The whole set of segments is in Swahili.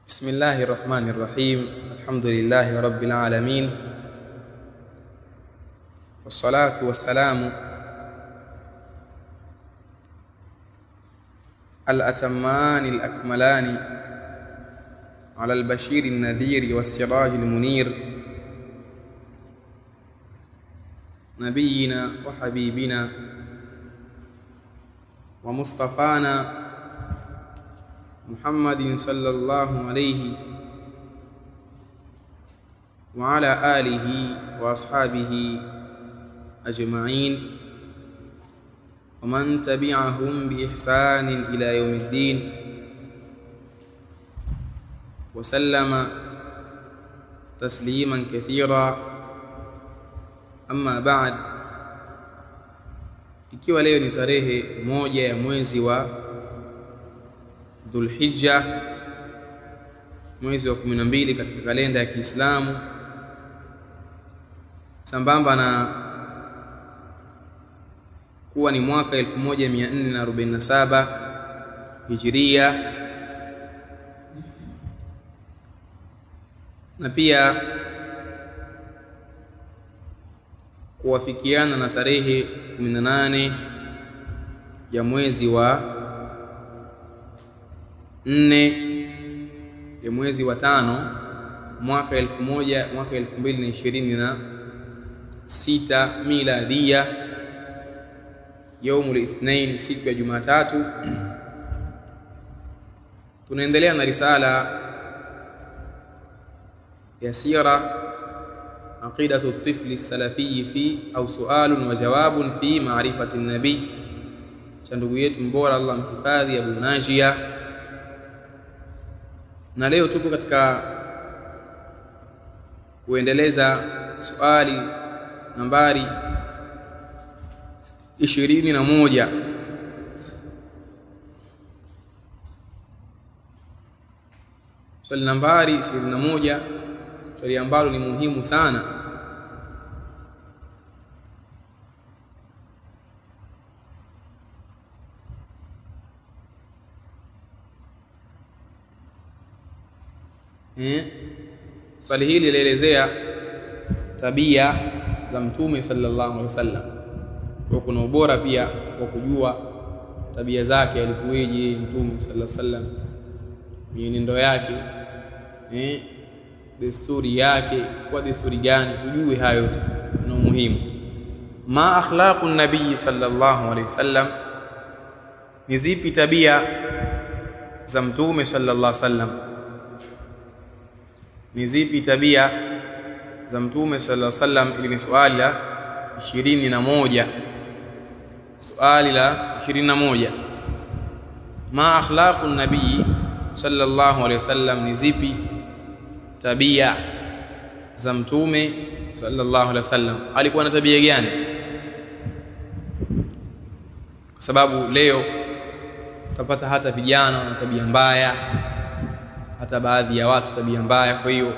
بسم الله الرحمن الرحيم. الحمد لله رب العالمين، والصلاة والسلام الأتمان الأكملان على البشير النذير والسراج المنير، نبينا وحبيبنا ومصطفانا محمد صلى الله عليه وعلى آله وأصحابه أجمعين، ومن تبعهم بإحسان إلى يوم الدين، وسلم تسليما كثيرا. أما بعد، ikiwa leo ni tarehe 1 ya mwezi wa Dhulhijja, mwezi wa 12 katika kalenda ya Kiislamu, sambamba na kuwa ni mwaka 1447 Hijria, na pia kuwafikiana na tarehe 18 ya mwezi wa 4 ya mwezi wa 5 mwaka 2026 miladia, yaumul ithnain, siku ya Jumatatu. Tunaendelea na risala ya sira aqidatu at-tifli salafi fi au sualun wa jawabun fi ma'rifati an-nabi, cha ndugu yetu mbora Allah mhifadhi Abu Najia. Na leo tupo katika kuendeleza swali nambari 21. Swali nambari 21, swali ambalo ni muhimu sana. Swali hili linaelezea tabia za Mtume sallallahu alaihi wasallam. Kwa kuna ubora pia wa kujua tabia zake, alikuweje Mtume sallallahu alaihi wasallam, mienendo yake, desturi yake, kwa desturi gani, tujue hayo yote na muhimu. Ma akhlaqun nabii sallallahu alaihi wasallam, ni zipi tabia za Mtume sallallahu alaihi wasallam? Ni zipi tabia za Mtume sallallahu alaihi wasallam? Ili ni swali la 21. Swali la 21, ma akhlaqun nabii sallallahu alaihi wasallam, ni zipi tabia za Mtume sallallahu alaihi wasallam? Alikuwa na tabia gani? Kwa sababu leo utapata hata vijana wana tabia mbaya, hata baadhi ya watu tabia mbaya. Kwa hiyo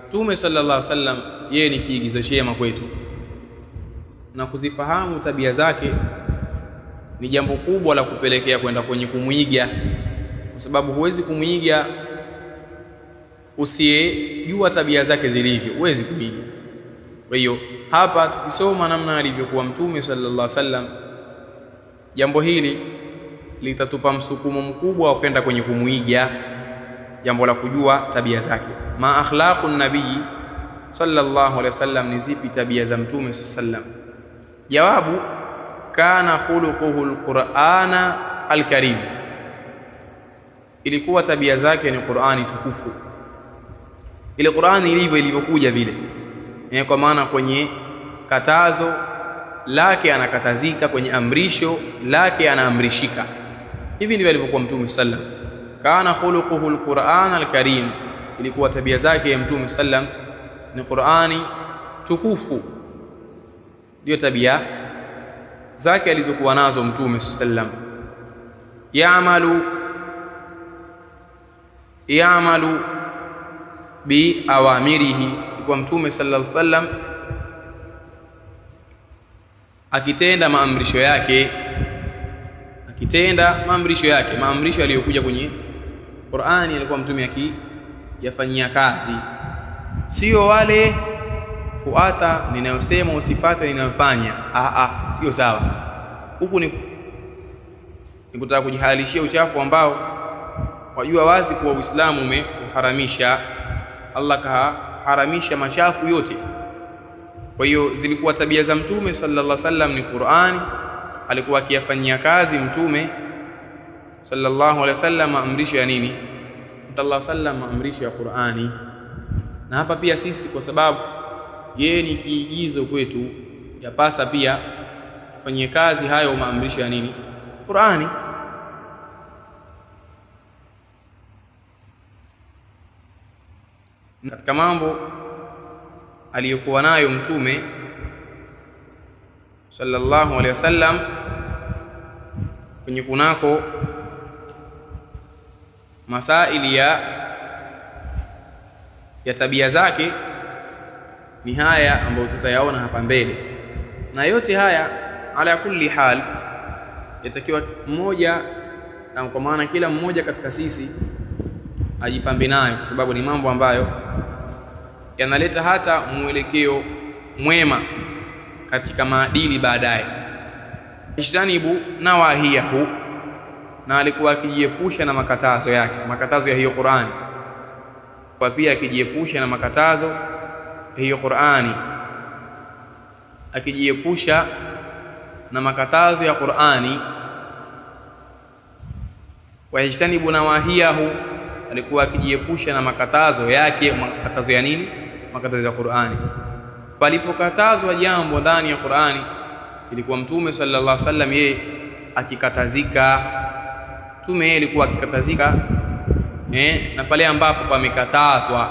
Mtume sallallahu alaihi wasallam yeye ni kiigizo chema kwetu, na kuzifahamu tabia zake ni jambo kubwa la kupelekea kwenda kwenye kumuiga, kwa sababu huwezi kumuiga usiyejua tabia zake zilivyo, huwezi kuiga. Kwa hiyo hapa tukisoma namna alivyokuwa Mtume sallallahu alaihi wasallam, jambo hili litatupa msukumo mkubwa wa kwenda kwenye kumuiga, jambo la kujua tabia zake. Ma akhlaqun nabii sallallahu alaihi wasallam, ni zipi tabia za Mtume sallallahu alaihi wasallam? Jawabu, kana khuluquhu alqur'ana alkarim, ilikuwa tabia zake ni Qur'ani tukufu, ile Qur'ani ilivyokuja vile, kwa maana kwenye katazo lake anakatazika, kwenye amrisho lake anaamrishika. Hivi ndivyo alivyokuwa Mtume sallallahu alaihi wasallam. Kana khuluquhu alquran alkarim, ilikuwa tabia zake ya Mtume sallam ni Qur'ani tukufu, ndio tabia zake alizokuwa nazo Mtume sallam. Ya'malu bi awamirihi, kwa Mtume sallallahu alaihi wasallam akitenda maamrisho yake, maamrisho aliyokuja kwenye Qur'ani alikuwa mtume kuyafanyia kazi, sio wale fuata ninayosema usipate ninayofanya. Sio sawa. Huku ni kutaka kujihalalishia uchafu ambao wajua wazi kuwa Uislamu umeharamisha. Allah kaharamisha machafu yote. Kwa hiyo zilikuwa tabia za Mtume sallallahu alaihi wasallam ni Qur'ani, alikuwa akiyafanyia kazi Mtume sallallahu alaihi wasallam maamrisho ya nini? Sallallahu alaihi wasallam maamrisho ya Qur'ani. Na hapa pia sisi kwa sababu yeye ni kiigizo kwetu, yapasa pia tufanyie kazi hayo maamrisho ya nini? Qur'ani. Katika mambo aliyokuwa nayo Mtume sallallahu alaihi wasallam kwenye kunako masaili ya tabia zake ni haya ambayo tutayaona hapa mbele. Na yote haya ala kulli hal yatakiwa mmoja, na kwa maana kila mmoja katika sisi ajipambe nayo, kwa sababu ni mambo ambayo yanaleta hata mwelekeo mwema katika maadili baadaye. Ishtanibu nawahiyahu, na alikuwa akijiepusha na makatazo yake, makatazo ya hiyo Qur'ani, kwa pia akijiepusha na makatazo ya hiyo Qur'ani, akijiepusha na makatazo ya Qur'ani. Wa ishtanibu nawahiyahu, alikuwa akijiepusha na makatazo yake. Makatazo ya nini? Makatazo ya Qur'ani. Palipokatazwa jambo ndani ya Qur'ani, ilikuwa Mtume sallallahu alaihi wasallam yeye akikatazika. Mtume yeye alikuwa akikatazika na pale ambapo pamekatazwa,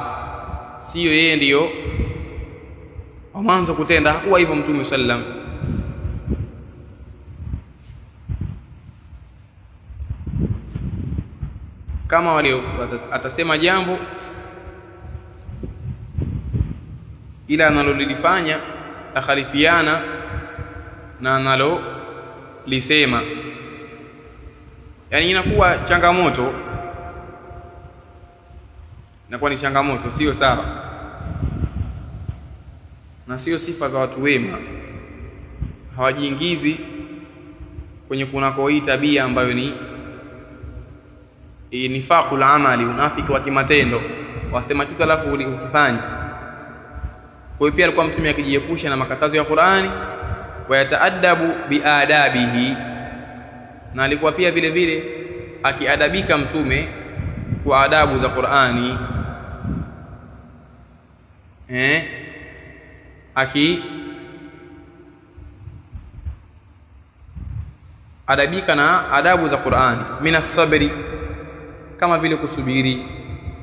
sio yeye ndiyo wa mwanzo kutenda. Hakuwa hivyo Mtume sallam. Kama wale atasema jambo ila analolifanya takhalifiana na analolisema, yani inakuwa changamoto, inakuwa ni changamoto, sio sawa na sio sifa za watu wema. Hawajiingizi kwenye kunako hii tabia ambayo ni nifaqul amali, unafiki wa kimatendo, wasema kitu alafu ukifanya. Kwa hiyo pia alikuwa Mtume akijiepusha na makatazo ya Qur'ani, wa yataadabu biadabihi, na alikuwa pia vile vile akiadabika Mtume kwa adabu za Qur'ani, adabika na adabu za Qur'ani. Minas sabri, kama vile kusubiri.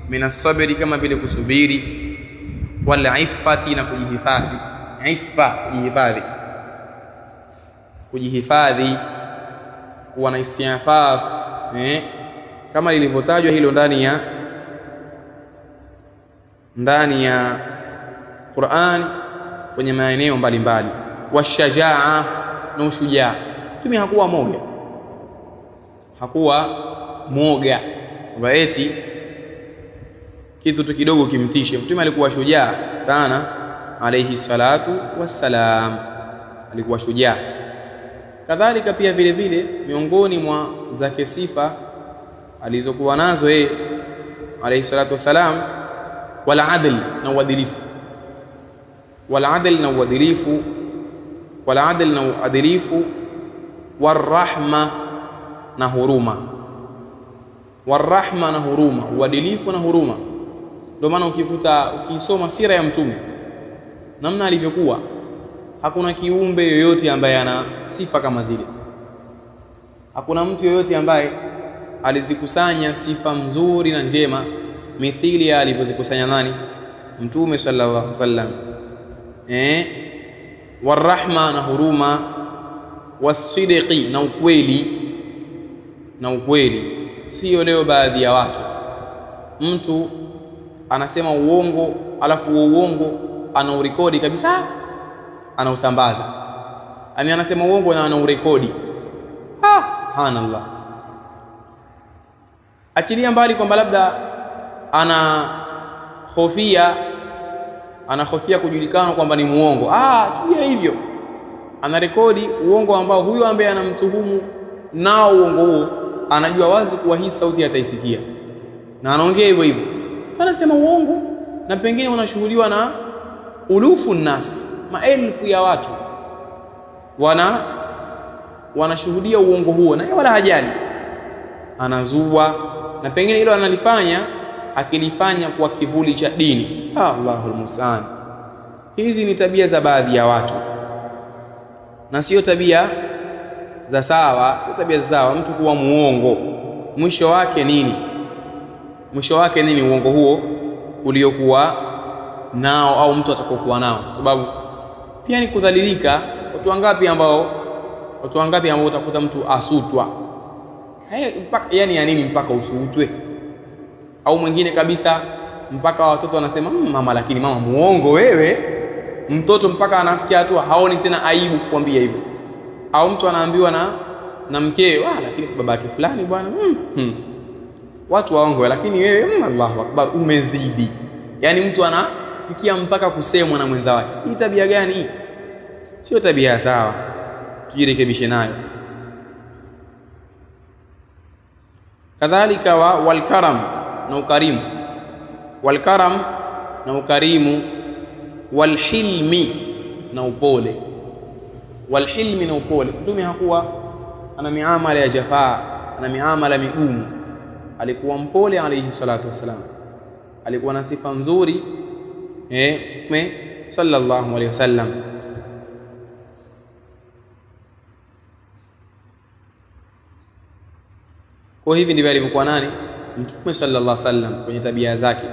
Minas sabri, kama vile kusubiri. Wal iffati, na kujihifadhi. Iffa, kujihifadhi, kuwa na istighfar, kama lilivyotajwa hilo ndani ya Qur'an kwenye maeneo mbalimbali. Washajaa, na ushujaa. Mtume hakuwa mwoga kwamba eti kitu tu kidogo kimtishe. Mtume alikuwa shujaa sana alayhi salatu wassalam, alikuwa shujaa. Kadhalika pia vile vile miongoni mwa zake sifa alizokuwa nazo yeye alayhi salatu wassalam, wal adl, na uadilifu. Wal adl, na uadilifu. Wal adl, na uadilifu. Warahma, na huruma. Warahma, na huruma. Uadilifu na huruma. Ndio maana ukisoma sira ya Mtume namna alivyokuwa, hakuna kiumbe yoyote ambaye ana sifa kama zile. Hakuna mtu yoyote ambaye alizikusanya sifa nzuri na njema mithili ya alivyozikusanya nani? Mtume sallallahu alaihi wasallam. Warahma, na huruma. Wasidqi, na ukweli. Sio leo baadhi ya watu, mtu anasema uongo alafu uongo anaurekodi kabisa, anausambaza. Anasema uongo na anaurekodi. Subhanallah. Achilia mbali kwamba labda anahofia kujulikana kwamba ni muongo. Tulia hivyo, anarekodi uongo ambao huyo ambaye anamtuhumu nao uongo huo anajua wazi kuwa hii sauti ataisikia, na anaongea hivyo hivyo, anasema uongo, na pengine unashuhudiwa na ulufu nas, maelfu ya watu wanashuhudia uongo huo, na yeye wala hajali, anazua, na pengine hilo analifanya akilifanya kwa kivuli cha dini. Allahul musta'an. Hizi ni tabia za baadhi ya watu na sio tabia za sawa, sio tabia za sawa. Mtu kuwa muongo, mwisho wake nini? Mwisho wake nini uongo huo uliokuwa nao, au mtu atakokuwa nao? Sababu pia ni kudhalilika. Watu wangapi ambao utakuta mtu asutwa, yani ya nini mpaka usutwe? Au mwingine kabisa mpaka watoto wanasema mama, lakini mama muongo wewe. Mtoto mpaka anafikia hatua haoni tena aibu kukwambia hivyo. Au mtu anaambiwa na mkeo, lakini babake fulani bwana watu waongo, lakini wewe Allahu akbar, umezidi. Yani mtu anafikia mpaka kusemwa na mwenza wake. Hii tabia gani hii? Sio tabia sawa, tujirekebishe nayo. Kadhalika walkaram na ukarimu, walkaram na ukarimu, walhilmi na upole. Walhilmi na upole. Mtume hakuwa ana miamala ya jafaa, ana miamala migumu. Alikuwa mpole alayhi salatu wasalam, alikuwa na sifa nzuri Mtume sallallahu alayhi wasallam. Kwa hivi ndivyo alivyokuwa nani Mtume sallallahu alayhi wasallam kwenye tabia zake.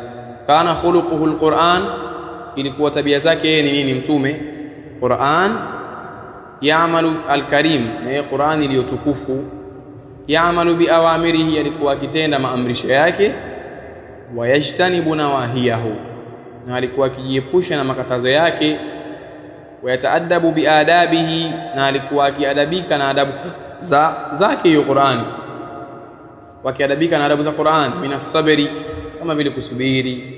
Kana khuluquhu alquran, ilikuwa tabia zake ni nini Mtume? Quran. Yaamalu alkarim, na Qur'ani iliyotukufu. Yaamalu biawamirihi, alikuwa akitenda maamrisho yake. Wayajtanibu nawahiyahu, na alikuwa akijiepusha na makatazo yake. Wayataadabu biadabihi, na alikuwa akiadabika na adabu zake hiyo Qur'ani, wakiadabika na adabu za Qur'an. Minas sabri, kama vile kusubiri,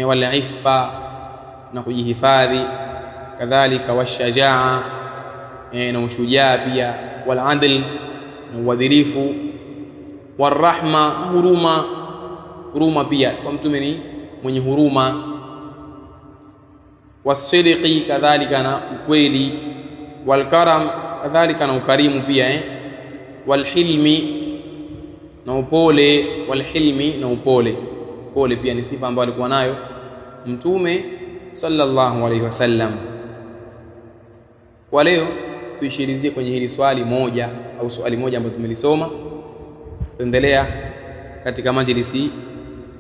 wal iffa, na kujihifadhi. Kadhalika washajaa, na ushujaa pia. Wal adl, na uadilifu. Warahma, huruma pia, kwa Mtume ni mwenye huruma. Wasidqi, kadhalika na ukweli. Walkaram, kadhalika na ukarimu pia. Walhilmi, na upole. Walhilmi, na upole. Upole pia ni sifa ambayo alikuwa nayo Mtume sallallahu alayhi wasallam. Kwa leo tuishirizie kwenye hili swali moja au swali moja ambalo tumelisoma. Tuendelea katika majlisi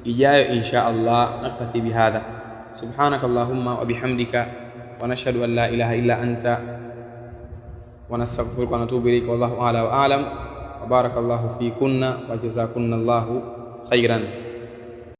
ijayo insha Allah. Naktafi bihadha. Subhanakallahumma wa bihamdika, wa nashhadu an la ilaha illa anta, wa nastaghfiruka wa natubu ilayka. Wallahu a'la wa a'lam. Wa barakallahu fikunna wa jazakunna Allahu khairan.